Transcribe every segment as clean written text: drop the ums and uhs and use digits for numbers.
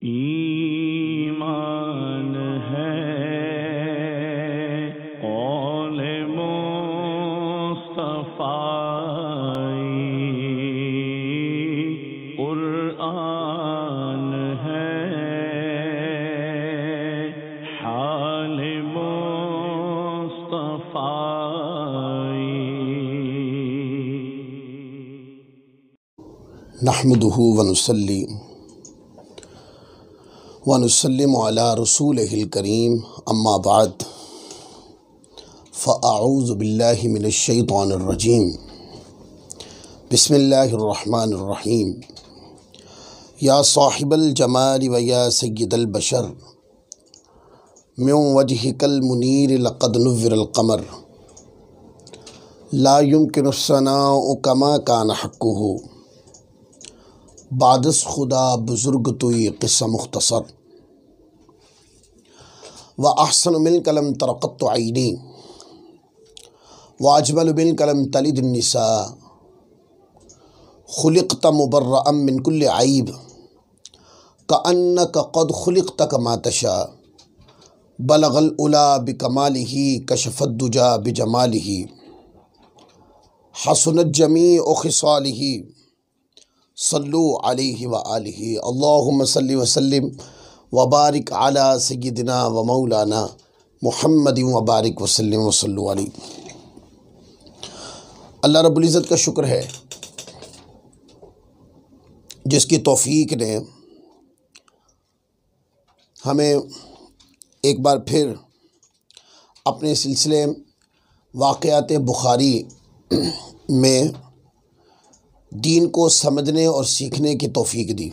ईमान है कौल मुस्तफ़ाई, कुरआन है हाल मुस्तफ़ाई। नहमदुहु व नुसल्ली व नुसल्लिमु अला रसूलिहिल करीम, अम्मा बाद, फ़अऊज़ु बिल्लाहि मिनश शैतानिर रजीम, बिस्मिल्लाहिर रहमानिर रहीम। या साहिबल जमाल व या सय्यदल बशर, मिन वजहिकल मुनीर लक़द नुव्विरल क़मर, ला युमकिनु सनाउ कमा कान हक़्क़ुहु, बादस खुदा बुजुर्ग तुई क़िस्सा मुख्तसर। व अहसन मिन कलम तरक़त्तु ऐनी, व अजमल मिन कलम तलिद निसा, खुलिक़्त मुबर्रअम मिन कुल्लि ऐब, कअन्नक क़द खुलिक़्त कमा तशा, बलगल उला बिकमालिही, कशफ़द दुजा बिजमालिही, हसनत जमीउ ख़िसालिही, सल्लु अलैहि व आलिहि। अल्लाहुम्मा सल्लि व सल्लिम व बारिक अला सय्यिदिना व मौलाना मुहम्मदिन व बारिक व सल्लिम व सल्लु अलैहि। अल्लाह रब्बुल इज़्ज़त का शुक्र है जिसकी तौफ़ीक ने हमें एक बार फिर अपने सिलसिले वाक़यात बुखारी में दीन को समझने और सीखने की तौफ़ीक दी।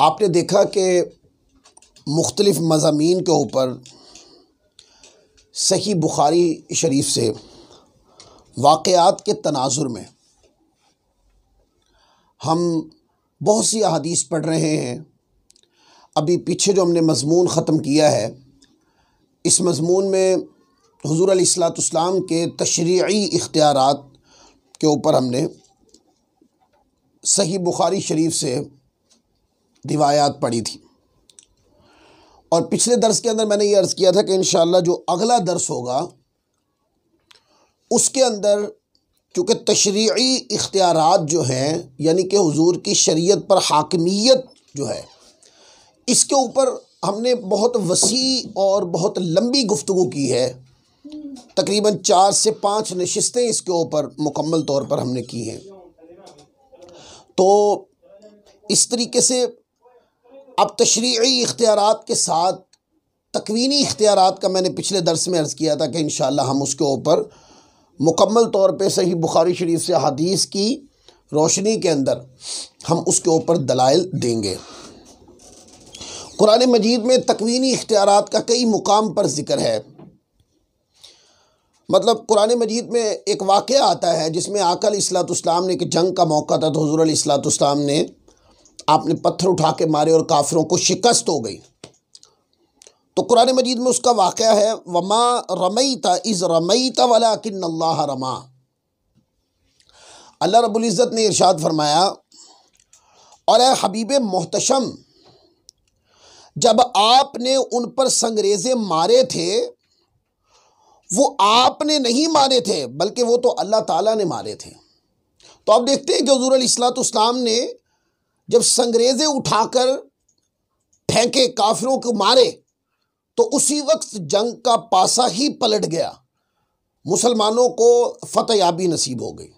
आपने देखा कि मुख्तलिफ़ मज़ामीन के ऊपर सही बुखारी शरीफ से वाक़यात के तनाजुर में हम बहुत सी अहादीस पढ़ रहे हैं। अभी पीछे जो हमने मज़मून ख़त्म किया है, इस मज़मून में हुज़ूर अलैहिस्सलाम के तशरीई इख्तियारात के ऊपर हमने सही बुखारी शरीफ से रिवायात पढ़ी थी। और पिछले दर्स के अंदर मैंने ये अर्ज़ किया था कि इंशाअल्लाह जो अगला दर्स होगा उसके अंदर चूँकि तशरीई इख्तियारात जो हैं, यानी कि हुज़ूर की शरीयत पर हाकिमियत जो है, इसके ऊपर हमने बहुत वसी और बहुत लंबी गुफ्तगू की है। तकरीबन 4 से 5 नशिस्तें इसके ऊपर मुकम्मल तौर पर हमने की हैं। तो इस तरीके से अब तशरीई इख्तियारात के साथ तकवीनी इख्तियारात का मैंने पिछले दर्स में अर्ज़ किया था कि इंशाअल्लाह हम उसके ऊपर मुकम्मल तौर पे सही बुखारी शरीफ से हदीस की रोशनी के अंदर हम उसके ऊपर दलाइल देंगे। कुरान मजीद में तकवीनी इख्तियारात का कई मुकाम पर ज़िक्र है। मतलब कुरान मजीद में एक वाक़या आता है जिसमें आका अलैहिस्सलाम ने, एक जंग का मौका था, तो हुज़ूर अलैहिस्सलाम ने आपने पत्थर उठा के मारे और काफिरों को शिकस्त हो गई। तो कुरान मजीद में उसका वाक़या है, वमा रमैता इज़ रमैता वलाकिन्नल्लाह रमा। अल्लाह रब्बुल इज़्ज़त ने इरशाद फरमाया, और ए हबीब मोहतशम, जब आपने उन पर संगरेज़े मारे थे वो आपने नहीं मारे थे, बल्कि वो तो अल्लाह ताला ने मारे थे। तो आप देखते हैं कि हुज़ूर अलैहिस्सलाम ने जब संगरेज़े उठाकर फेंके, काफिरों को मारे, तो उसी वक्त जंग का पासा ही पलट गया, मुसलमानों को फतह-याबी नसीब हो गई।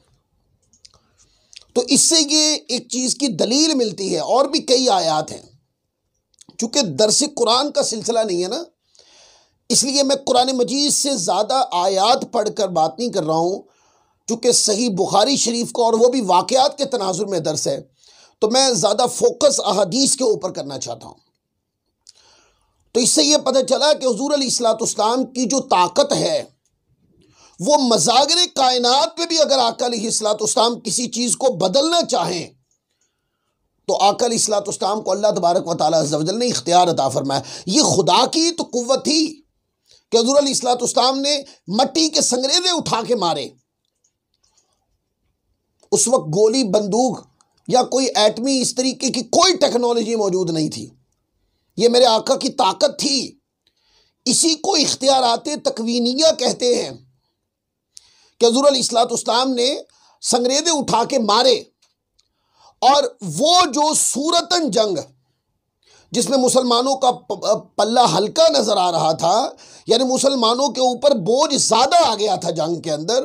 तो इससे ये एक चीज़ की दलील मिलती है। और भी कई आयात हैं। चूँकि दर्स कुरान का सिलसिला नहीं है ना, इसलिए मैं कुरान मजीद से ज़्यादा आयात पढ़कर बात नहीं कर रहा हूँ। चूँकि सही बुखारी शरीफ को और वो भी वाक़यात के तनाजुर में दर्स है, तो मैं ज़्यादा फोकस अहादीस के ऊपर करना चाहता हूँ। तो इससे ये पता चला कि हुज़ूर अलैहिस्सलाम की जो ताकत है वो मज़ागिर कायनात पे भी अगर आका अलैहिस्सलाम किसी चीज़ को बदलना चाहें तो आका अलैहिस्सलाम को अल्लाह तबारक व तआला अज़्ज़ व जल ने इख्तियार अता फरमाया। ये खुदा की तो कुव्वत थी कि हुज़ूर अलैहिस्सलाम ने मट्टी के संगरेज़े उठा के मारे। उस वक्त गोली बंदूक या कोई एटमी इस तरीके की कोई टेक्नोलॉजी मौजूद नहीं थी। ये मेरे आका की ताकत थी। इसी को इख्तियारात तकवीनिया कहते हैं कि हुज़ूर अलैहिस्सलाम ने संगरेज़े उठा के मारे, और वो जो सूरतन जंग जिसमें मुसलमानों का पल्ला हल्का नजर आ रहा था, यानी मुसलमानों के ऊपर बोझ ज़्यादा आ गया था जंग के अंदर,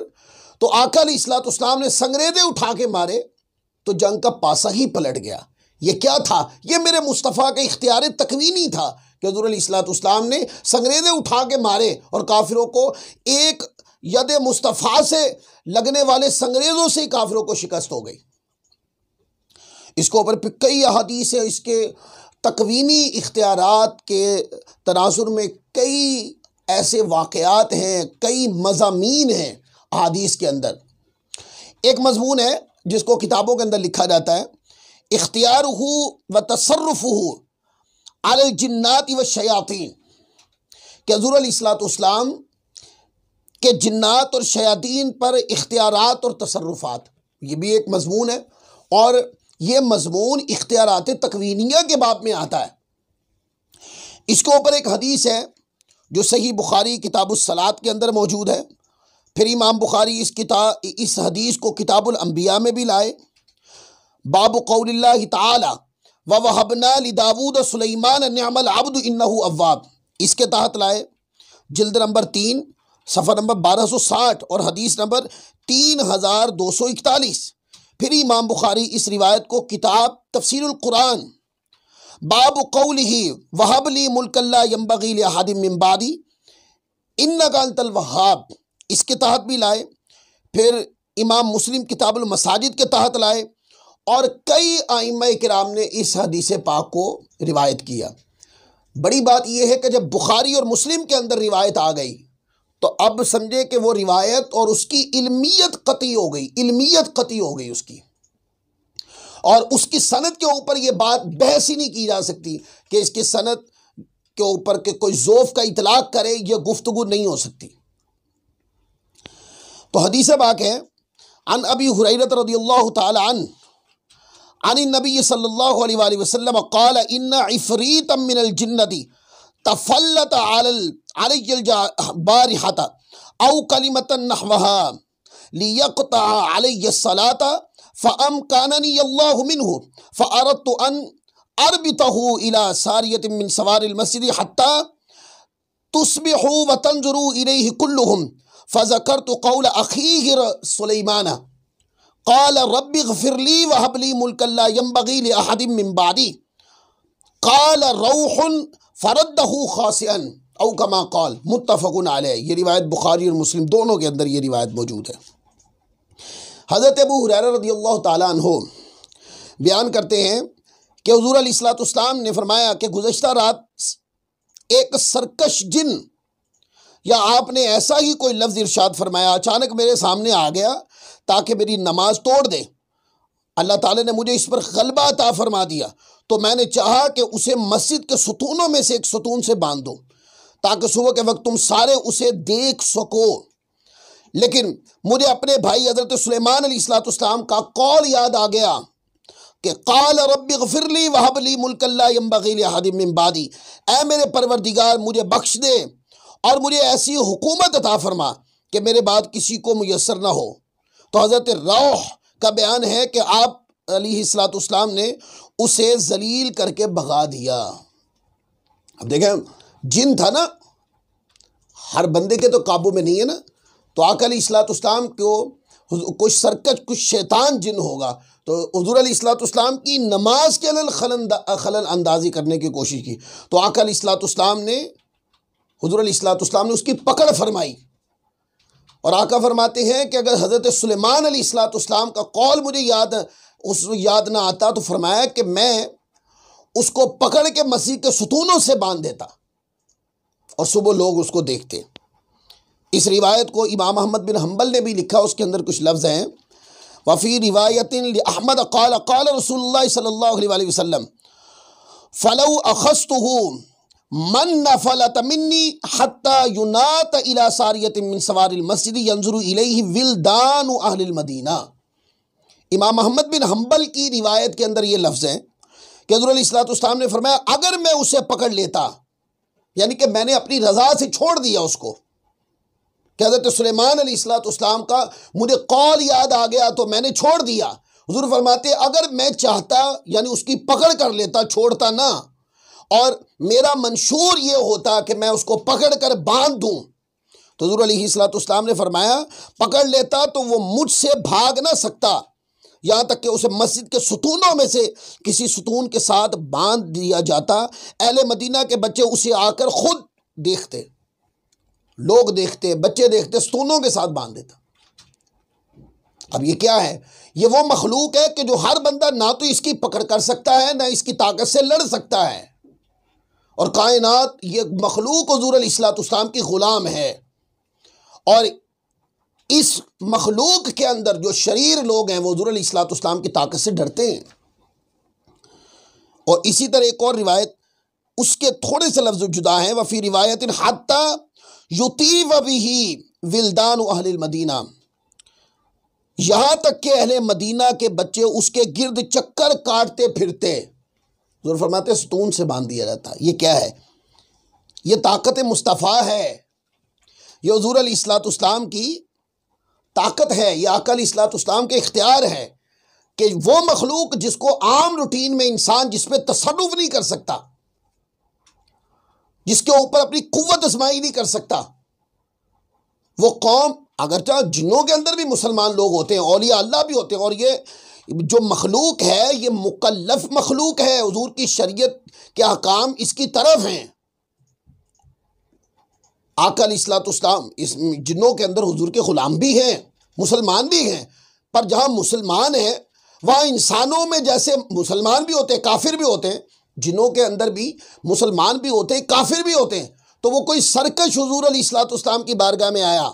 तो आका अलैहिस्सलाम ने संगरेज़े उठा के मारे तो जंग का पासा ही पलट गया। ये क्या था? ये मेरे मुस्तफ़ा का इख्तियार तकवीनी था कि हुज़ूर अलैहिस्सलाम ने संगरेज़े उठा के मारे और काफिरों को एक यद मुस्तफ़ा से लगने वाले संगरेज़ों से ही काफिरों को शिकस्त हो गई। इसके ऊपर कई अहादीस है, इसके तकवीनी इख्तियारात के तनाजुर में कई ऐसे वाक़यात हैं, कई मज़ामीन हैं अहादीस के अंदर। एक मज़मून है जिसको किताबों के अंदर लिखा जाता है, इख्तियारुहु व तसर्रुफुहु अलल जिन्नाति व शयातीन, कि हुज़ूर अलैहिस्सलाम के जिन्नात और शयातीन पर इख्तियारात और तसर्रुफात, ये भी एक मज़मून है, और ये मज़मून इख्तियारात तकवीनिया के बाब में आता है। इसके ऊपर एक हदीस है जो सही बुखारी किताबुस सलात के अंदर मौजूद है। फिर इमाम बुखारी इस हदीस को किताबुल अंबिया में भी लाए। बाब कौलिल्लाहि ताला व वहबना लिदाऊद सुलैमान निअमल अब्दु इन्नहु अव्वाब, इसके तहत लाए। जिल्द नंबर 3 सफ़ा नंबर 1260 और हदीस नंबर 3241। फिर इमाम बुखारी इस रिवायत को किताब तफसीरुल कुरान बाब कौलिही वहबली मुल्कल्ला यंबगी लिअहदिम मिन बादी इन्नका अंतल वहाब, इसके तहत भी लाए। फिर इमाम मुस्लिम किताबुल मसाजिद के तहत लाए, और कई आइम्मा किराम ने इस हदीस पाक को रिवायत किया। बड़ी बात यह है कि जब बुखारी और मुस्लिम के अंदर रिवायत आ गई तो अब समझे कि वो रिवायत और उसकी इल्मियत कती हो गई, इल्मियत कती हो गई उसकी, और उसकी सनद के ऊपर ये बात बहस ही नहीं की जा सकती कि इसकी सनद के ऊपर के कोई ज़ोफ़ का इतलाक़ करे, यह गुफ्तगू नहीं हो सकती। तो हदीस पाक है, अन अबी हुरैरा रज़ियल्लाहु तआला अन नबी सल्लल्लाहु अलैहि वसल्लम क़ाल इन्ना इफ़रीतम मिनल जिन्नति तफल्लत अलैयल बारिहता औ कलिमतन नहवहा लियक़ता अलैय सलाता फ़अमकाननी अल्लाहु मिन्हु फ़अरदतु अन अरबितहु इला सारियतिन मिन सवारिल मस्जिद हत्ता तुस्बिहु व तंजुरू इलैहि कुल्लुहुम फ़ज़करतु क़ौल अख़ीहि सुलैमान क़ाल रब्बि इग़फ़िरली व हब ली मुल्कन ला यंबग़ी लिअहदिम मिन बादी क़ाल रौहुन फ़रद्दहु ख़ासिअन औ कमा क़ाल मुत्तफ़क़ुन अलैह। ये रिवायत बुखारी और मुस्लिम दोनों के अंदर ये रिवायत मौजूद है। हज़रत अबू हुरैरा रज़ियल्लाहु ताला अन्हु बयान करते हैं कि हुज़ूर अलैहिस्सलाम ने फरमाया कि गुज़श्ता रात एक सरकश जिन, या आपने ऐसा ही कोई लफ्ज़ इरशाद फरमाया, अचानक मेरे सामने आ गया ताकि मेरी नमाज तोड़ दे। अल्लाह ताला ने मुझे इस पर गलबा अता फरमा दिया, तो मैंने चाहा कि उसे मस्जिद के सुतूनों में से एक सुतून से बांध दो ताकि सुबह के वक्त तुम सारे उसे देख सको। लेकिन मुझे अपने भाई हज़रत सुलेमान अलैहिस्सलाम का कौल याद आ गया कि क़ाल रब्बि इग़फ़िरली व हब ली मुल्कन ला यंबग़ी लिअहदिम मिन बादी, ऐ मेरे परवरदिगार मुझे बख्श दे और मुझे ऐसी हुकूमत अता फरमा कि मेरे बाद किसी को मुयस्सर ना हो। तो हज़रत रौह का बयान है कि आप अलैहिस्सलाम ने उसे जलील करके भगा दिया। अब देखें, जिन था ना, हर बंदे के तो काबू में नहीं है ना, तो आका अलैहिस्सलाम को कुछ सरकश, कुछ शैतान जिन होगा, तो हुज़ूर अलैहिस्सलाम की नमाज के खलल अंदाजी करने की कोशिश की, तो आका अलैहिस्सलाम ने, हुज़ूर अलैहिस्सलाम ने उसकी पकड़ फरमाई। और आका फरमाते हैं कि अगर हज़रत सुलेमान अलैहिस्सलाम का कौल मुझे याद ना आता तो फरमाया कि मैं उसको पकड़ के मसीह के सुतूनों से बांध देता और सुबह लोग उसको देखते। इस रिवायत को इमाम अहमद बिन हम्बल ने भी लिखा, उसके अंदर कुछ लफ्ज़ हैं। वफ़ी रिवायतिन अहमद क़ाल क़ाल रसूलुल्लाह सल्लल्लाहु अलैहि वसल्लम फ़लौ अख़ज़्तुहु मन नफ़लत मिन्नी हत्ता युनात इला सारियतिन मिन सवारिल मस्जिद यंज़ुरु इलैहि विल्दानु अहलिल मदीना। इमाम अहमद बिन हम्बल की रिवायत के अंदर ये लफ्ज़ है कि हुज़ूर अलैहिस्सलाम ने फरमाया, अगर मैं उसे पकड़ लेता, यानी कि मैंने अपनी रज़ा से छोड़ दिया उसको, कि हज़रत सुलेमान अलैहिस्सलाम का मुझे कौल याद आ गया तो मैंने छोड़ दिया। हुज़ूर फरमाते अगर मैं चाहता, यानी उसकी पकड़ कर लेता, छोड़ता ना, और मेरा मंशूर ये होता कि मैं उसको पकड़ कर बांध दूं, तो हुज़ूर अलैहिस्सलाम ने फरमाया पकड़ लेता तो वो मुझसे भाग ना सकता, यहाँ तक कि उसे मस्जिद के सुतूनों में से किसी सुतून के साथ बांध दिया जाता। अहले मदीना के बच्चे उसे आकर खुद देखते, लोग देखते, बच्चे देखते, सुतूनों के साथ बांध देता। अब ये क्या है? ये वो मखलूक है कि जो हर बंदा ना तो इसकी पकड़ कर सकता है, ना इसकी ताकत से लड़ सकता है, और कायनात ये मखलूक हुज़ूर अलैहिस्सलाम की ग़ुलाम है। और इस मखलूक के अंदर जो शरीर लोग हैं वो हुज़ूर अलैहिस्सलाम की ताकत से डरते हैं। और इसी तरह एक और रिवायत, उसके थोड़े से लफ्ज़ जुदा हैं, वफ़ी रिवायत हत्ता युतीव बिही विल्दान अहलिल मदीना, यहाँ तक कि अहले मदीना के बच्चे उसके गिर्द चक्कर काटते फिरते। हुज़ूर फरमाते सुतून से बांध दिया जाता। ये क्या है? ये ताकत मुस्तफ़ा है, ये हुज़ूर अलैहिस्सलाम की ताकत है, ये आका अलैहिस्सलाम के इख्तियार है कि वो मखलूक जिसको आम रूटीन में इंसान जिस पे तसर्रुफ नहीं कर सकता, जिसके ऊपर अपनी कुव्वत आजमाई नहीं कर सकता, वो कौम, अगरचा जिन्नों के अंदर भी मुसलमान लोग होते हैं, औलिया अल्लाह भी होते हैं, और ये जो मखलूक है ये मुकल्लफ मखलूक है, हुजूर की शरीयत के अहकाम इसकी तरफ हैं। आका अलैहिस्सलाम इस जिन्नों के अंदर हुजूर के ग़ुलाम भी हैं, मुसलमान भी हैं, पर जहाँ मुसलमान हैं वहाँ इंसानों में जैसे मुसलमान भी होते हैं, काफिर भी होते हैं, जिन्नों के अंदर भी मुसलमान भी होते हैं, काफिर भी होते हैं। तो वो कोई सरकश हुजूर अलैहिस्सलाम की बारगाह में आया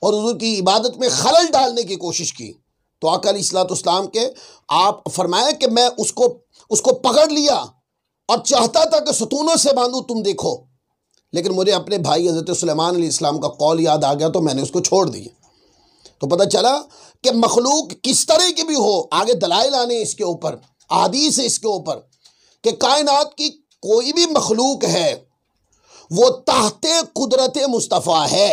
और हुजूर की इबादत में खलल डालने की कोशिश की, तो आका अलैहिस्सलाम के आप फरमाया कि मैं उसको पकड़ लिया और चाहता था कि सुतूनों से बांधूं, तुम देखो, लेकिन मुझे अपने भाई हज़रत सुलेमान अलैहिस्सलाम का कौल याद आ गया तो मैंने उसको छोड़ दिया। तो पता चला कि मखलूक किस तरह की भी हो, आगे दलाइल आने इसके ऊपर, अहादीस है इसके ऊपर, कि कायनात की कोई भी मखलूक है वो ताहते कुदरत मुस्तफ़ा है,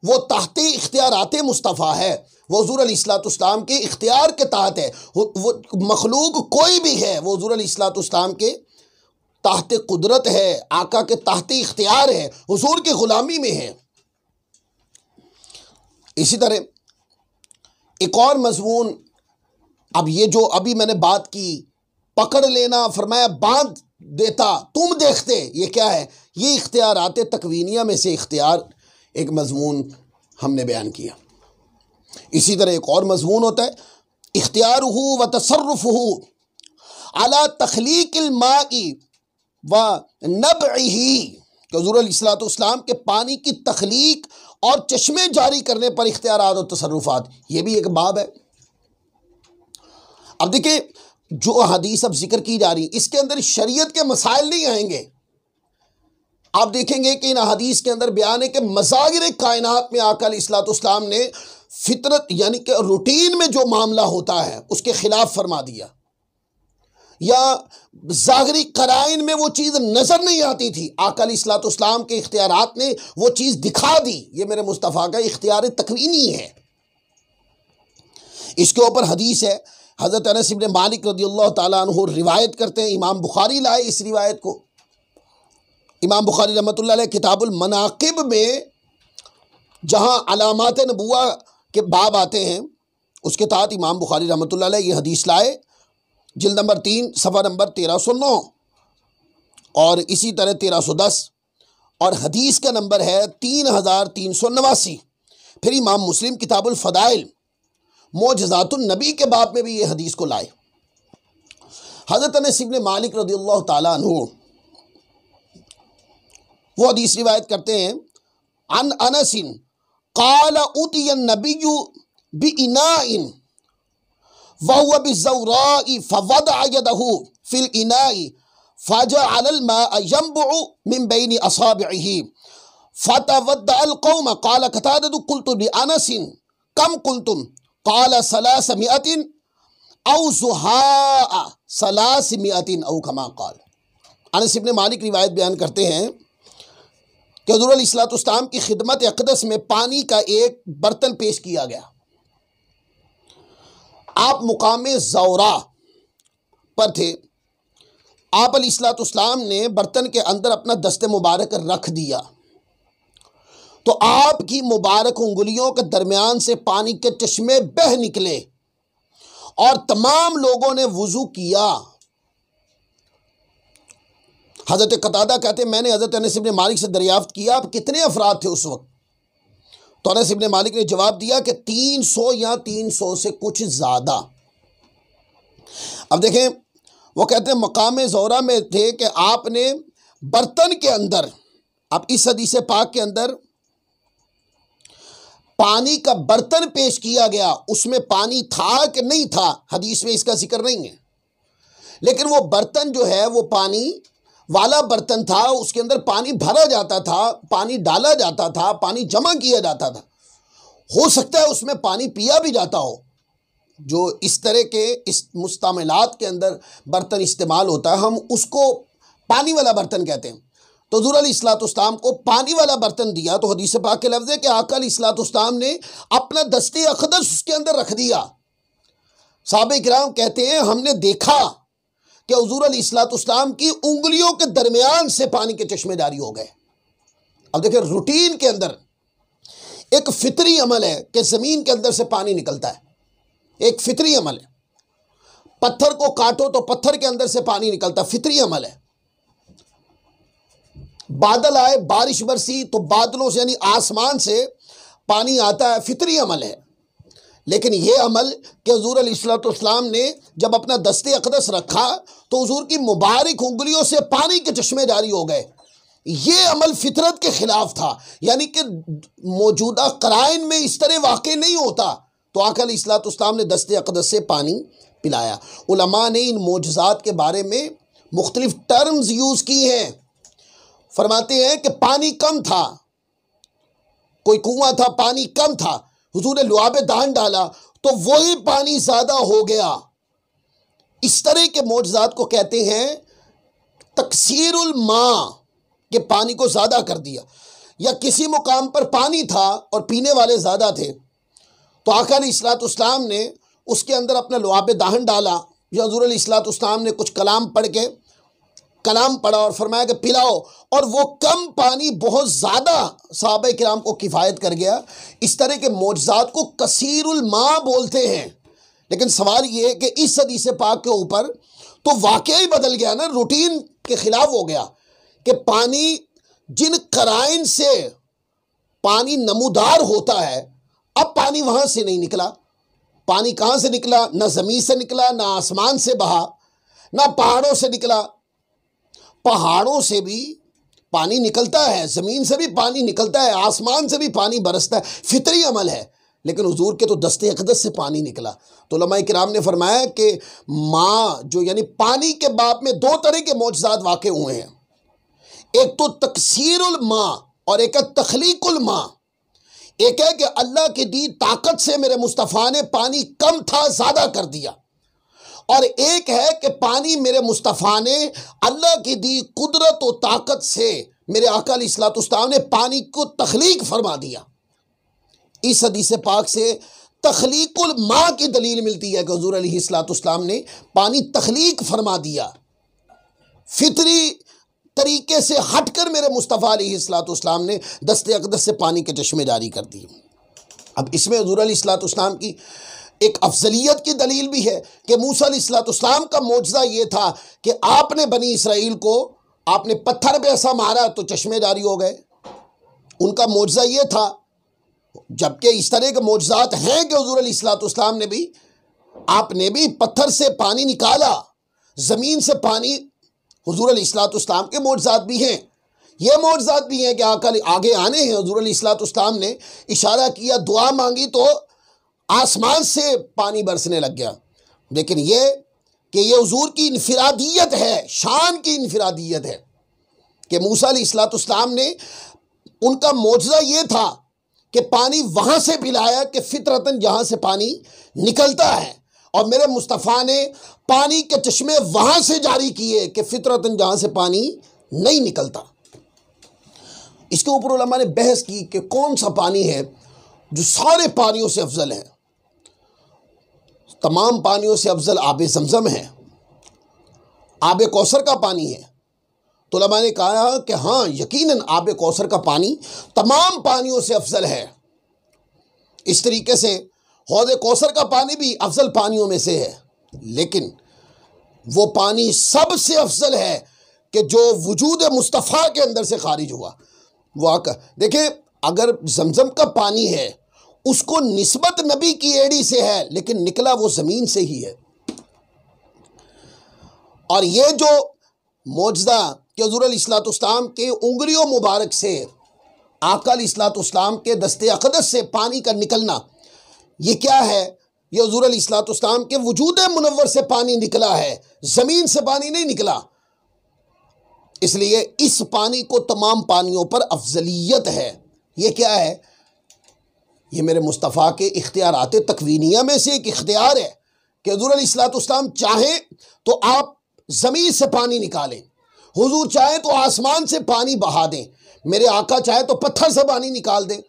वो ताहते इख्तियारात मुस्तफ़ा है, वो हुज़ूर अलैहिस्सलाम के इख्तियार के तहत है। वो मखलूक कोई भी है वो हुज़ूर अलैहिस्सलाम के ताहते कुदरत है, आका के ताहते इख्तियार है, हुज़ूर की ग़ुलामी में है। इसी तरह एक और मज़मून, अब ये जो अभी मैंने बात की, पकड़ लेना, फरमाया बांध देता, तुम देखते, ये क्या है? ये इख्तियारात तकवीनिया में से इख्तियार एक मज़मून हमने बयान किया। इसी तरह एक और मज़मून होता है इख्तियारुहु व तसर्रुफुहु अला तख्लीक़िल माई व नबइही, कि हुज़ूर अलैहिस्सलाम के पानी की तख्लीक और चश्मे जारी करने पर इख्तियारात और तसर्रुफात, ये भी एक बाब है। अब देखिए जो हदीस अब जिक्र की जा रही, इसके अंदर शरीयत के मसाइल नहीं आएंगे। आप देखेंगे कि इन हदीस के अंदर बयान है कि मज़ाहिर कायनात में आका अलैहिस्सलाम ने फितरत यानी कि रूटीन में जो मामला होता है उसके खिलाफ फरमा दिया, या ज़ाहिरी कराइन में वो चीज़ नज़र नहीं आती थी, आका अलैहिस्सलाम के इख्तियारात ने वो चीज़ दिखा दी। ये मेरे मुस्तफ़ा का इख्तियार तकवीनी है। इसके ऊपर हदीस है, हज़रत अनस इब्न मालिक रज़ियल्लाहु ताला अन्हु रिवायत करते हैं, इमाम बुखारी लाए इस रिवायत को। इमाम बुखारी रहमतुल्लाह अलैह किताबुल मनाक़िब में जहाँ अलामात नबुव्वा के बाब आते हैं उसके तहत इमाम बुखारी रहमतुल्लाह अलैह ये हदीस लाए, जिल्द नंबर 3 सफ़ा नंबर 1309 और इसी तरह 1310, और हदीस का नंबर है 3389। फिर इमाम मुस्लिम किताबुल फ़दाइल मोजज़ातुन नबी के बाब में भी ये हदीस को लाए। हज़रत अनस इब्न मालिक रज़ियल्लाहु ताला अन्हु वो हदीस रिवायत करते हैं, अन अनसिन क़ाल उतियन नबिय्यु बिइनाइन वहुवा बिज़ौराइ फवदअ यदहु फिल इनाइ फजअल माअ यंबुअ मिन बैनि असाबिइहि फतवद्दअल कौम क़ाल क़तादतु क़ुल्तु लिअनसिन कम क़ुल्तुम क़ाल सलासमिअतिन औ ज़ुहा सलासमिअतिन औ कमा क़ाल। अनस इब्न मालिक रिवायत बयान करते हैं कि हुज़ूर अलैहिस्सलाम की खिदमत अक़दस में पानी का एक बर्तन पेश किया गया। आप मुकामे ज़ौरा पर थे। आप अलैहिस्सलाम ने बर्तन के अंदर अपना दस्ते मुबारक रख दिया तो आपकी मुबारक उंगलियों के दरमियान से पानी के चश्मे बह निकले और तमाम लोगों ने वुज़ू किया। हज़रत कतादा कहते मैंने हज़रत अनस इब्न मालिक से दरियाफ्त किया आप कितने अफराद थे उस वक्त? तो अनस इब्न मालिक ने जवाब दिया कि 300 या 300 से कुछ ज़्यादा। अब देखें, वो कहते हैं मकाम ज़ौरा में थे कि आपने बर्तन के अंदर, अब इस हदीस पाक के अंदर पानी का बर्तन पेश किया गया, उसमें पानी था कि नहीं था हदीस में इसका जिक्र नहीं है, लेकिन वो बर्तन जो है वो पानी वाला बर्तन था, उसके अंदर पानी भरा जाता था, पानी डाला जाता था, पानी जमा किया जाता था। हो सकता है उसमें पानी पिया भी जाता हो। जो इस तरह के इस मुस्तमलात के अंदर बर्तन इस्तेमाल होता है हम उसको पानी वाला बर्तन कहते हैं। तो हुज़ूर अलैहिस्सलाम को पानी वाला बर्तन दिया तो हदीस पाक के लफ्ज़ है कि आका अलैहिस्सलाम ने अपना दस्ते अक़दस उसके अंदर रख दिया। सहाबा किराम कहते हैं हमने देखा कि हुज़ूर अलैहिस्सलाम की उंगलियों के दरमियान से पानी के चश्मे जारी हो गए। अब देखिए, रूटीन के अंदर एक फितरी अमल है कि ज़मीन के अंदर से पानी निकलता है, एक फितरी अमल है। पत्थर को काटो तो पत्थर के अंदर से पानी निकलता, फितरी अमल है। बादल आए, बारिश बरसी तो बादलों से यानी आसमान से पानी आता है, फितरी अमल है। लेकिन यह अमल कि हुज़ूर अलैहिस्सलाम ने जब अपना दस्ते अक़दस रखा तो हुज़ूर की मुबारक उंगलियों से पानी के चश्मे जारी हो गए, ये अमल फितरत के ख़िलाफ़ था। यानी कि मौजूदा क़राइन में इस तरह वाक़ई नहीं होता, तो आका अलैहिस्सलाम ने दस्ते अक़दस से पानी पिलाया। उलमा ने इन मोजज़ात के बारे में मुख्तलिफ टर्म्स यूज़ की हैं। फरमाते हैं कि पानी कम था, कोई कुआं था, पानी कम था, हुजूर ने लुआब दान डाला तो वही पानी ज़्यादा हो गया। इस तरह के मोजज़ात को कहते हैं तकसीरुल मा, कि पानी को ज़्यादा कर दिया। या किसी मुकाम पर पानी था और पीने वाले ज़्यादा थे तो आका अलैहिस्सलाम ने उसके अंदर अपना लुआब दाहन डाला, या हुज़ूर अलैहिस्सलाम ने कुछ कलाम पढ़ा और फरमाया कि पिलाओ, और वो कम पानी बहुत ज़्यादा सहाबा किराम को किफ़ायत कर गया। इस तरह के मोजज़ात को कसीरुल मा बोलते हैं। लेकिन सवाल ये है कि इस हदीस पाक के ऊपर तो वाक़या ही बदल गया ना, रूटीन के ख़िलाफ़ हो गया कि पानी जिन क़राइन से पानी नमूदार होता है, अब पानी वहाँ से नहीं निकला। पानी कहाँ से निकला? ना ज़मीन से निकला, ना आसमान से बहा, ना पहाड़ों से निकला। पहाड़ों से भी पानी निकलता है, ज़मीन से भी पानी निकलता है, आसमान से भी पानी बरसता है, फितरी अमल है। लेकिन हुजूर के तो दस्ते अक़दस से पानी निकला। तो उलमाए किराम ने फरमाया कि माँ जो यानी पानी के बाब में दो तरह के मौजज़ात वाक़े हुए हैं, एक तो तकसीरुल माँ और एक है तख्लीकुल माँ। एक है कि अल्लाह की दी ताकत से मेरे मुस्तफ़ा ने पानी कम था ज़्यादा कर दिया, और एक है कि पानी मेरे मुस्तफ़ा ने अल्लाह की दी कुदरत और ताकत से मेरे आका अलैहिस्सलाम ने पानी को तख्लीक फरमा दिया। इस हदीस पाक से तख्लीकुल माँ की दलील मिलती है कि हुज़ूर अलैहिस्सलाम ने पानी तख्लीक फरमा दिया, फितरी तरीके से हटकर मेरे मुस्तफ़ा अलैहिस्सलाम ने दस्ते अक़दस से पानी के चश्मे जारी कर दिए। अब इसमें हुज़ूर अलैहिस्सलाम की एक अफजलियत की दलील भी है कि मूसा अलैहिस्सलाम का मोजज़ा ये था कि आपने बनी इसराइल को आपने पत्थर पे ऐसा मारा तो चश्मे जारी हो गए। उनका मोजज़ा ये था, जबकि इस तरह के मोजज़ात हैं कि हुज़ूर अलैहिस्सलाम ने भी, आपने भी पत्थर से पानी निकाला, ज़मीन से पानी, हुज़ूर अलैहिस्सलाम के मोजज़ात भी हैं। ये मोजज़ात भी हैं कि आगे आने हैं। हुज़ूर अलैहिस्सलाम ने इशारा किया, दुआ मांगी तो आसमान से पानी बरसने लग गया। लेकिन ये कि ये हुज़ूर की इनफिरादियत है, शान की इनफिरादियत है कि मूसा अलैहिस्सलाम ने, उनका मोजज़ा ये था कि पानी वहां से पिलाया कि फितरतन जहां से पानी निकलता है, और मेरे मुस्तफ़ा ने पानी के चश्मे वहां से जारी किए कि फितरतन जहां से पानी नहीं निकलता। इसके ऊपर उलमा ने बहस की कि कौन सा पानी है जो सारे पानियों से अफजल है। तमाम पानियों से अफजल आब ज़मज़म है, आब कौसर का पानी है। तो उलमा ने कहा कि हाँ, यकीनन आब कौसर का पानी तमाम पानियों से अफजल है। इस तरीके से हौज़ कौसर का पानी भी अफजल पानियों में से है, लेकिन वो पानी सबसे अफजल है कि जो वजूद मुस्तफ़ा के अंदर से खारिज हुआ। वो आका देखें, अगर ज़मज़म का पानी है उसको निस्बत नबी की एड़ी से है, लेकिन निकला वो ज़मीन से ही है। और ये जो मौजज़ा कि हुज़ूर अलैहिस्सलाम के उंगलियों मुबारक से आका अलैहिस्सलाम के दस्ते अक़दस से पानी का निकलना, ये क्या है? ये हुज़ूर अलैहिस्सलाम के वजूद मुनव्वर से पानी निकला है, ज़मीन से पानी नहीं निकला। इसलिए इस पानी को तमाम पानियों पर अफजलियत है। ये क्या है? ये मेरे मुस्तफ़ा के इख्तियारात तकवीनिया में से एक इख्तियार है कि हुज़ूर अलैहिस्सलाम चाहें तो आप ज़मीन से पानी निकालें, हुजूर चाहे तो आसमान से पानी बहा दें, मेरे आका चाहे तो पत्थर से पानी निकाल दें।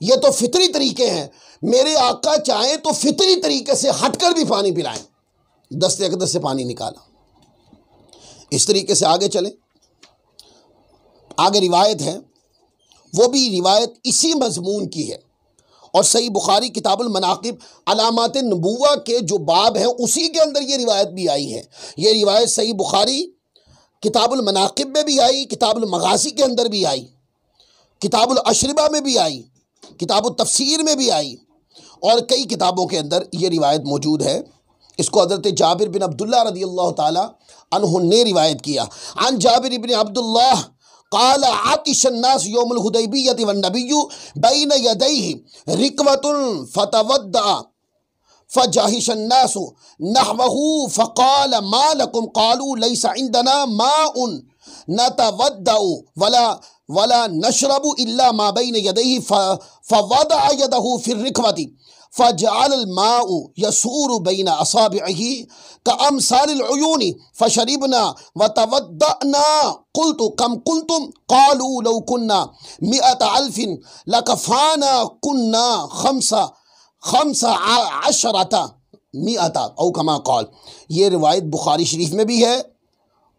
ये तो फितरी तरीके हैं। मेरे आका चाहे तो फितरी तरीके से हटकर भी पानी पिलाएं, दस्ते अक़दस से पानी निकाला। इस तरीके से आगे चलें, आगे रिवायत है, वो भी रिवायत इसी मजमून की है, और सही बुखारी किताबुल मनाक़िब अलामात नबुव्वा के जो बाब हैं उसी के अंदर ये रिवायत भी आई है। ये रिवायत सही बुखारी किताबुल मनाक़िब में भी आई, किताबुल मगाज़ी के अंदर भी आई, किताबुल अशरिबा में भी आई, किताबुल तफसीर में भी आई, और कई किताबों के अंदर ये रिवायत मौजूद है। इसको हज़रत जाबिर बिन अब्दुल्लाह रज़ियल्लाहु ताला अन्हु ने रिवायत किया। अन जाबिर बिन अब्दुल्लाह क़ाल आतिशन्नास यौमुल हुदैबिय्यति वन्नबिय्यु बैन यदैहि रिकवतुन फतवद्दा फजाहिशन्नासु नहवहु फ़क़ाल मा लकुम क़ालू लैसा इंदना माउन नतवद्दउ वला नशरबु इल्ला मा बैन यदैहि फवदअ यदहु फ़िर रिकवति फ़जअल माउ यसूरु बैन असाबिही कअमसालिल उयूनि फ़शरिबना वतवद्दअना क़ुल्तु कम क़ुल्तुम क़ालू लौ कुन्ना मिअत अल्फ़िन लकफ़ाना कुन्ना खम्सा अशरता मिअता औ कमा क़ाल। ये रिवायत बुखारी शरीफ में भी है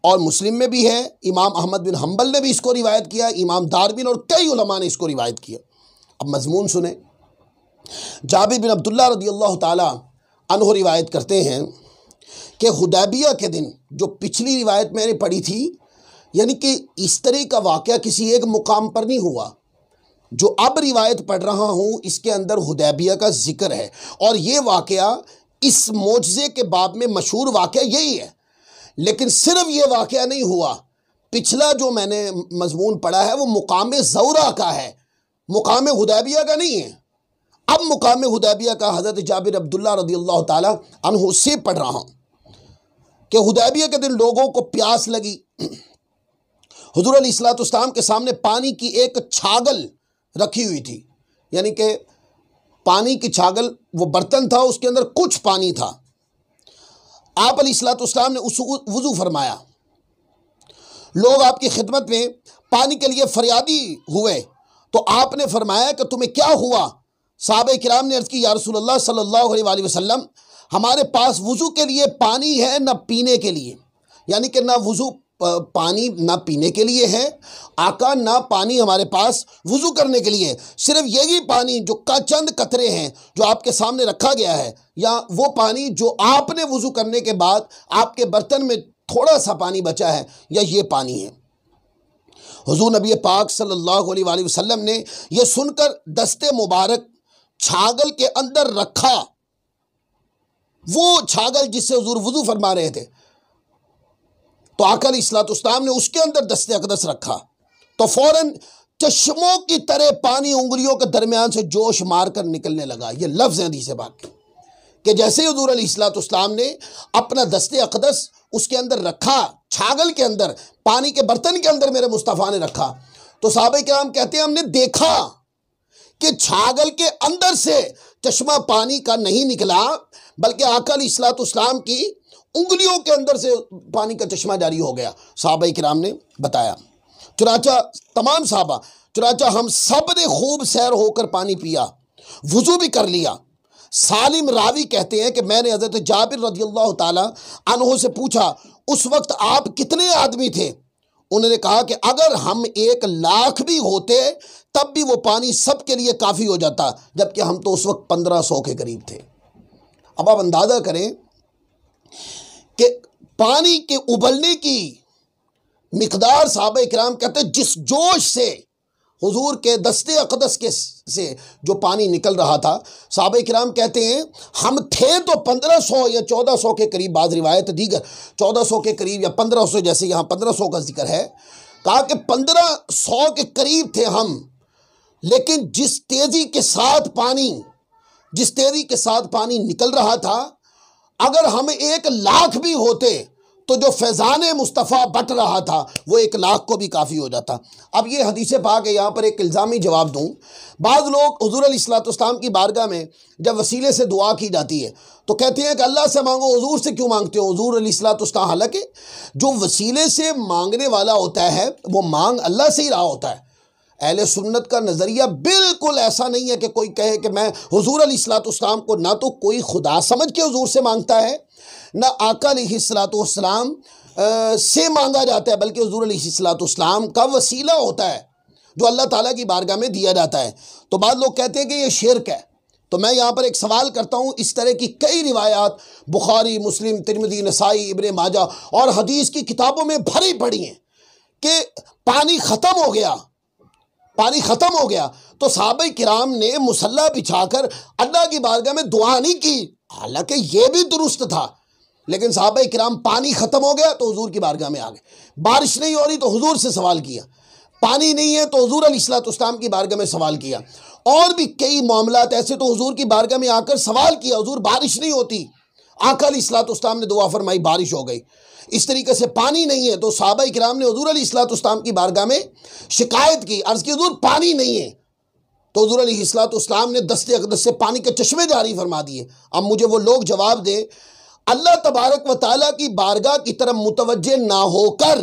और मुस्लिम में भी है। इमाम अहमद बिन हम्बल ने भी इसको रिवायत किया, इमाम दारबिन और कई उलमा ने इसको रिवायत किया। अब मजमून सुने। जाबिर बिन अब्दुल्लाह रज़ियल्लाहु ताला अन्हु रिवायत करते हैं कि हुदैबिया के दिन, जो पिछली रिवायत मैंने पढ़ी थी, यानी कि इस तरह का वाक़या किसी एक मुकाम पर नहीं हुआ। जो अब रिवायत पढ़ रहा हूँ इसके अंदर हुदैबिया का जिक्र है, और ये वाक़या इस मोजज़े के बाब में मशहूर वाक़या यही है। लेकिन सिर्फ ये वाक़या नहीं हुआ, पिछला जो मैंने मजमून पढ़ा है वो मुकाम ज़ौरा का है, मुकाम हुदैबिया का नहीं है। अब मुकाम हुदैबिया का हज़रत जाबिर अब्दुल्लाह रज़ियल्लाहु ताला अन्हु से पढ़ रहा हूँ कि हुदैबिया के दिन लोगों को प्यास लगी। हुज़ूर अलैहिस्सलाम के सामने पानी की एक छागल रखी हुई थी, यानी कि पानी की छागल, वो बर्तन था, उसके अंदर कुछ पानी था। आप अलैहिस्सलाम ने उस वुज़ू फरमाया। लोग आपकी खिदमत में पानी के लिए फरियादी हुए तो आपने फरमाया कि तुम्हें क्या हुआ? सहाबा किराम ने अर्ज़ की, या रसूलल्लाह सल्लल्लाहु अलैहि वसल्लम, हमारे पास वुज़ू के लिए पानी है न पीने के लिए, यानी कि ना वुज़ू पानी ना पीने के लिए है आका, ना पानी हमारे पास वुज़ू करने के लिए। सिर्फ यही पानी जो का चंद कतरे हैं जो आपके सामने रखा गया है, या वो पानी जो आपने वुज़ू करने के बाद आपके बर्तन में थोड़ा सा पानी बचा है, या ये पानी है। हुज़ूर नबी पाक सल्लल्लाहु अलैहि वसल्लम ने यह सुनकर दस्ते मुबारक छागल के अंदर रखा, वो छागल जिससे हुज़ूर वुज़ू फरमा रहे थे, तो आका अलैहिस्सलाम ने उसके अंदर दस्ते अक़दस रखा, तो फ़ौरन चश्मों की तरह पानी उंगलियों के दरमियान से जोश मारकर निकलने लगा। ये लफ्ज़ है हदीस पाक के, कि जैसे हुज़ूर अलैहिस्सलाम ने अपना दस्ते अक़दस उसके अंदर रखा, छागल के अंदर, पानी के बर्तन के अंदर मेरे मुस्तफ़ा ने रखा, तो सहाबा किराम कहते हैं हमने देखा कि छागल के अंदर से चश्मा पानी का नहीं निकला, बल्कि आका अलैहिस्सलाम की उंगलियों के अंदर से पानी का चश्मा जारी हो गया। सहाबा किराम ने बताया, चुनाचा तमाम सहाबा, चुनाचा हम सब ने खूब सैर होकर पानी पिया, वुजू भी कर लिया। सालिम रावी कहते हैं कि मैंने हज़रत जाबिर रज़ियल्लाहु ताला अन्हु से पूछा, उस वक्त आप कितने आदमी थे? उन्होंने कहा कि अगर हम 1,00,000 भी होते तब भी वो पानी सबके लिए काफ़ी हो जाता, जबकि हम तो उस वक्त 1500 के करीब थे। अब आप अंदाज़ा करें कि पानी के उबलने की मिकदार साहबा किराम कहते हैं जिस जोश से हुजूर के दस्ते अक़दस के से जो पानी निकल रहा था, साहबा किराम कहते हैं हम थे तो 1500 या 1400 के करीब, बाज़ रिवायत दीगर 1400 के करीब या 1500, जैसे यहाँ 1500 का जिक्र है, कहा कि 1500 के करीब थे हम। लेकिन जिस तेज़ी के साथ पानी निकल रहा था, अगर हम 1,00,000 भी होते तो जो फैज़ान मुस्तफ़ा बट रहा था वो 1,00,000 को भी काफ़ी हो जाता। अब ये हदीस पाक है, यहाँ पर एक इल्ज़ामी जवाब दूँ। बाज़ लोग हुज़ूर अलैहिस्सलाम की बारगाह में जब वसीले से दुआ की जाती है तो कहते हैं कि अल्लाह से मांगो, हुज़ूर से क्यों मांगते हो? हुज़ूर अलैहिस्सलाम, हालांकि जो वसीले से मांगने वाला होता है वो मांग अल्लाह से ही रहा होता है। अहले सुन्नत का नज़रिया बिल्कुल ऐसा नहीं है कि कोई कहे कि मैं हुज़ूर अलैहिस्सलाम को ना तो कोई खुदा समझ के हुज़ूर से मांगता है, ना आका अलैहिस्सलाम से मांगा जाता है, बल्कि हुज़ूर अलैहिस्सलाम का वसीला होता है जो अल्लाह ताला की बारगाह में दिया जाता है। तो बाद लोग कहते हैं कि ये शिर्क है। तो मैं यहाँ पर एक सवाल करता हूँ, इस तरह की कई रिवायात बुखारी, मुस्लिम, तिरमिज़ी, नसाई, इब्न माजा और हदीस की किताबों में भरी पड़ी हैं कि पानी ख़त्म हो गया तो सहाबा किराम ने मुसल्ला बिछाकर अल्लाह की बारगाह में दुआ नहीं की। हालांकि ये भी दुरुस्त था, लेकिन सहाबा किराम पानी ख़त्म हो गया तो हुजूर की बारगाह में आ गए। बारिश नहीं हो रही तो हुजूर से सवाल किया, पानी नहीं है तो हुजूर अलैहिस्सलाम की बारगाह में सवाल किया। और भी कई मामलात ऐसे तो हुजूर की बारगाह में आकर सवाल किया, हुजूर बारिश नहीं होती, आका अलैहिस्सलाम ने दुआ फरमाई, बारिश हो गई। इस तरीके से पानी नहीं है तो सहाबा किराम ने हुजूर अलैहिस्सलाम की बारगाह में शिकायत की, अर्ज़ की हुजूर पानी नहीं है, तो हुजूर अलैहिस्सलाम ने दस्ते अक़दस से पानी के चश्मे जारी फरमा दिए। अब मुझे वो लोग जवाब दें, अल्लाह तबारक व तआला की बारगाह की तरफ मुतवज्जे ना होकर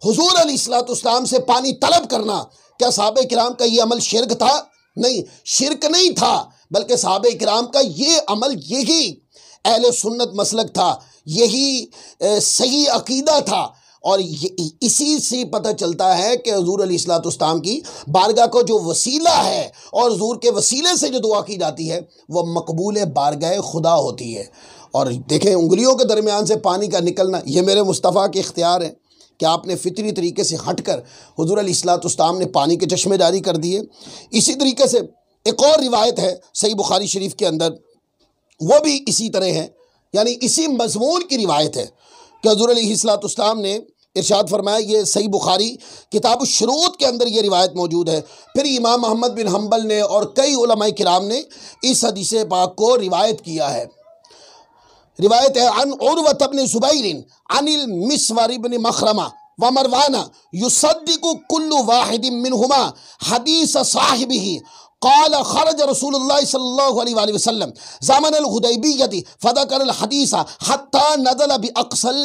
हुजूर अलैहिस्सलाम से पानी तलब करना, क्या सहाबा किराम का ये अमल शिर्क था? नहीं, शिर्क नहीं था, बल्कि सहाबा किराम का ये अमल, यही अहले सुन्नत मसलक था, यही सही अकीदा था। और इसी से पता चलता है कि हुजूर अलैहिस्सलाम की बारगाह को जो वसीला है और हुजूर के वसीले से जो दुआ की जाती है वह मकबूल बारगाह खुदा होती है। और देखें, उंगलियों के दरमियान से पानी का निकलना ये मेरे मुस्तफ़ा के इख्तियार है कि आपने फितरी तरीके से हटकर हुजूर अलैहिस्सलाम ने पानी के चश्मे जारी कर दिए। इसी तरीके से एक और रिवायत है सही बुखारी शरीफ के अंदर, वो भी इसी तरह है, यानी इसी मज़मून की रिवायत है कि हुजूर अलैहिस्सलाम ने इरशाद फरमाया। ये सही बुखारी किताब शुरूत के अंदर ये रिवायत मौजूद है। फिर इमाम अहमद बिन हम्बल ने और कई उलमाए किराम ने इस हदीस पाक को रिवायत किया है। रिवायत है, अन उर्वत इब्न ज़ुबैर अनिल मिस्वर इब्न मखरमा व मरवाना युसद्दिकु कुल्लु वाहिदिन मिनहुमा हदीस साहिबिही क़ाल खरज रसूलुल्लाह सल्लल्लाहु अलैहि वसल्लम ज़मानल हुदैबिय्यति फ़ज़करल हदीसा हत्ता नज़ल बिअक़सल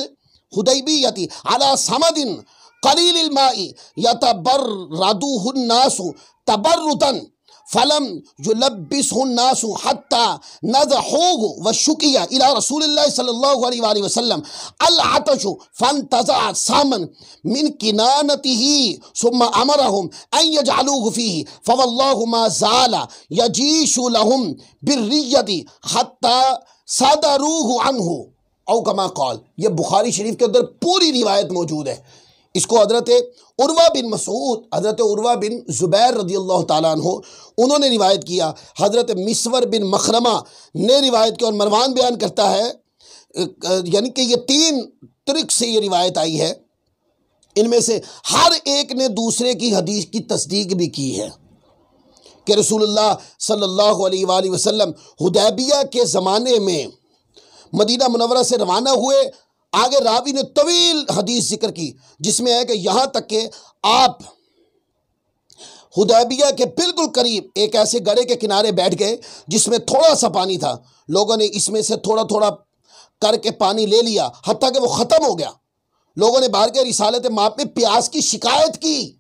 हुदैबिय्यति अला समदिन क़लीलिल माई यतबर्रदुहुन नासु तबर्रुतन फलम युलब्बिसहुन नासु हत्ता नज़हुहु व शुकिया इला रसूलिल्लाह सल्लल्लाहु अलैहि वसल्लम अल अतशु फंतज़अ सामन मिन किनानतिही सुम्मा अमरहुम अन यजअलूहु फीही फवल्लाहु मा ज़ाला यजीशु लहुम बिर्रियति हत्ता सदरूहु अन्हु औ कमा क़ाल। ये बुखारी शरीफ के अंदर पूरी रिवायत मौजूद है। इसको हज़रत उर्वा बिन मसूद, हज़रत उर्वा बिन ज़ुबैर रज़ियल्लाहु ताला अन्हु उन्होंने रिवायत किया, हज़रत मिस्वर बिन मखरमा ने रिवायत की और मरवान बयान करता है, यानी कि ये 3 तरीक़ से ये रिवायत आई है। इनमें से हर एक ने दूसरे की हदीस की तस्दीक भी की है कि रसूलुल्लाह सल्लल्लाहु अलैहि वसल्लम हुदैबिया के ज़माने में मदीना मुनव्वरा से रवाना हुए। आगे रावी ने तवील हदीस जिक्र की जिसमें है कि यहाँ तक कि आप हुदैबिया के बिल्कुल करीब एक ऐसे गड्ढे के किनारे बैठ गए जिसमें थोड़ा सा पानी था। लोगों ने इसमें से थोड़ा थोड़ा करके पानी ले लिया, हत्ता कि वो ख़त्म हो गया। लोगों ने बाहर के रिसालत माप में प्यास की शिकायत की।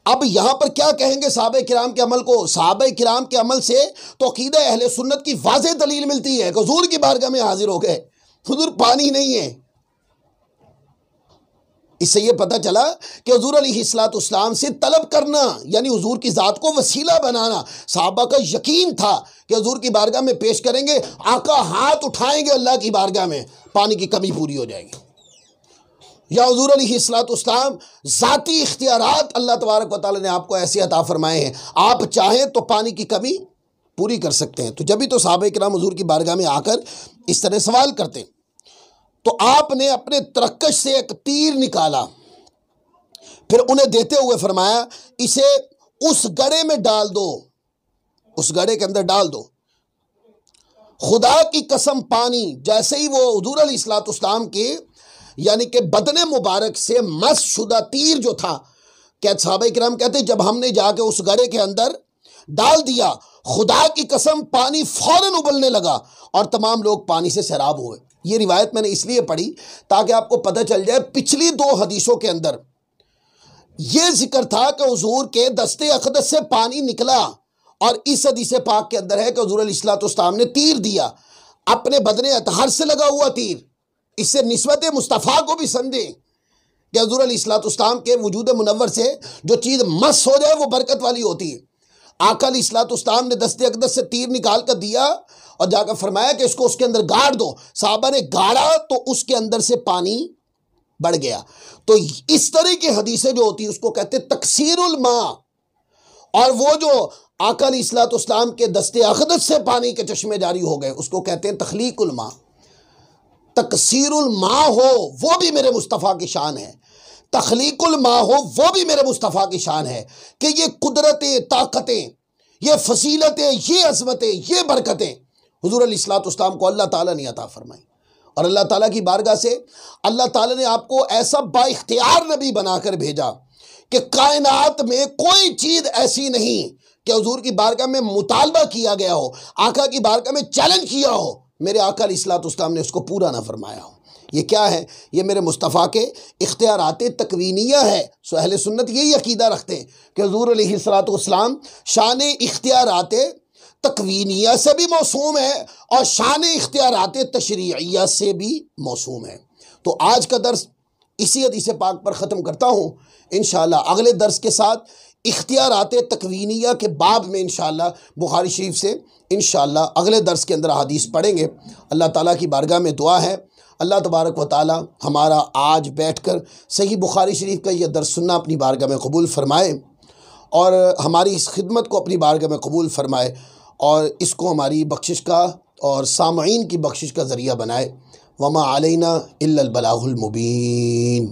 अब यहां पर क्या कहेंगे सहाबा किराम के अमल को? सहाबा किराम के अमल से तो अकीदा अहले सुन्नत की वाज़ेह दलील मिलती है कि हुजूर की बारगाह में हाजिर हो गए, हुजूर पानी नहीं है। इससे यह पता चला कि हुजूर अलैहिस्सलाम से तलब करना यानी हुजूर की ज़ात को वसीला बनाना, सहाबा का यकीन था कि हुजूर की बारगाह में पेश करेंगे, आका हाथ उठाएंगे अल्लाह की बारगाह में, पानी की कमी पूरी हो जाएगी। या हुजूर अलैहिस्सलाम ज़ाती इख्तियारात अल्लाह तबारक व तआला ने आपको ऐसे अता फरमाए हैं, आप चाहें तो पानी की कमी पूरी कर सकते हैं। तो जब भी तो सहाबा किराम हुजूर की बारगाह में आकर इस तरह सवाल करते, तो आपने अपने तरकश से एक तीर निकाला, फिर उन्हें देते हुए फरमाया, इसे उस गड्ढे में डाल दो, उस गड्ढे के अंदर डाल दो। खुदा की कसम पानी जैसे ही वो हुजूर अलैहिस्सलाम के यानी कि बदने मुबारक से मस शुदा तीर जो था, क्या सहाबा किराम कहते जब हमने जाके उस गड्ढे के अंदर डाल दिया, खुदा की कसम पानी फौरन उबलने लगा और तमाम लोग पानी से सैराब हुए। ये रिवायत मैंने इसलिए पढ़ी ताकि आपको पता चल जाए, पिछली 2 हदीसों के अंदर यह जिक्र था कि हुजूर के दस्ते अक़दस से पानी निकला, और इस हदीस पाक के अंदर है कि हुजूर अलैहिस्सलाम ने तीर दिया, अपने बदने अतहर से लगा हुआ तीर। इससे निस्बत मुस्तफ़ा को भी समझें कि हुजूर अलैहिस्सलाम के वजूद मुनव्वर से जो चीज़ मस हो जाए वो बरकत वाली होती है। आका अलैहिस्सलाम ने दस्ते अक़दस से तीर निकाल कर दिया और जाकर फरमाया कि इसको उसके अंदर गाड़ दो। सहाबा ने गाड़ा तो उसके अंदर से पानी बढ़ गया। तो इस तरह की हदीसें जो होती है उसको कहते हैं तकसीरुल मा, और वो जो आका अलैहिस्सलाम के दस्ते अक़दस से पानी के चश्मे जारी हो गए उसको कहते हैं तख्लीकुल मा। तकसीरुल मा हो वो भी मेरे मुस्तफ़ा की शान है, तख्लीकुल मा हो वो भी मेरे मुस्तफ़ा की शान है कि ये कुदरतें, ताकतें, ये फसीलतें, ये अज़मतें, ये बरकतें हुजूर अलैहिस्सलाम को अल्लाह ताला ने अता फरमाई। और अल्लाह ताला की बारगाह से अल्लाह ताला ने आपको ऐसा बाइख्तियार नबी बनाकर भेजा कि कायनात में कोई चीज़ ऐसी नहीं कि हुजूर की बारगाह में मुतालबा किया गया हो, आका की बारगाह में चैलेंज किया हो, मेरे आका अलैहिस्सलाम ने उसको पूरा ना फरमाया हो। ये क्या है? ये मेरे मुस्तफ़ा के इख्तियारात तकवीनिया है। सो अहले सुन्नत यही अकीदा रखते हैं कि हुजूर अलैहिस्सलाम शान इख्तियारात तकवीनिया से भी मौसूम है और शान इख्तियारात तशरीइया से भी मौसूम है। तो आज का दर्स इसी हदीस पाक पर ख़त्म करता हूँ। इंशाअल्लाह अगले दर्स के साथ इख्तियारात तकवीनिया के बाब में इंशाअल्लाह बुखारी शरीफ से इंशाअल्लाह अगले दर्स के अंदर हदीस पढ़ेंगे। अल्लाह ताला की बारगाह में दुआ है अल्लाह तबारक व ताला हमारा आज बैठकर सही बुखारी शरीफ का यह दर्स सुनना अपनी बारगाह में कबूल फ़रमाए और हमारी इस खिदमत को अपनी बारगाह में कबूल फ़रमाए और इसको हमारी बख्शिश का और सामईन की बख्शिश का ज़रिया बनाए। वमा अलैना इल्लल बलागुल मुबीन।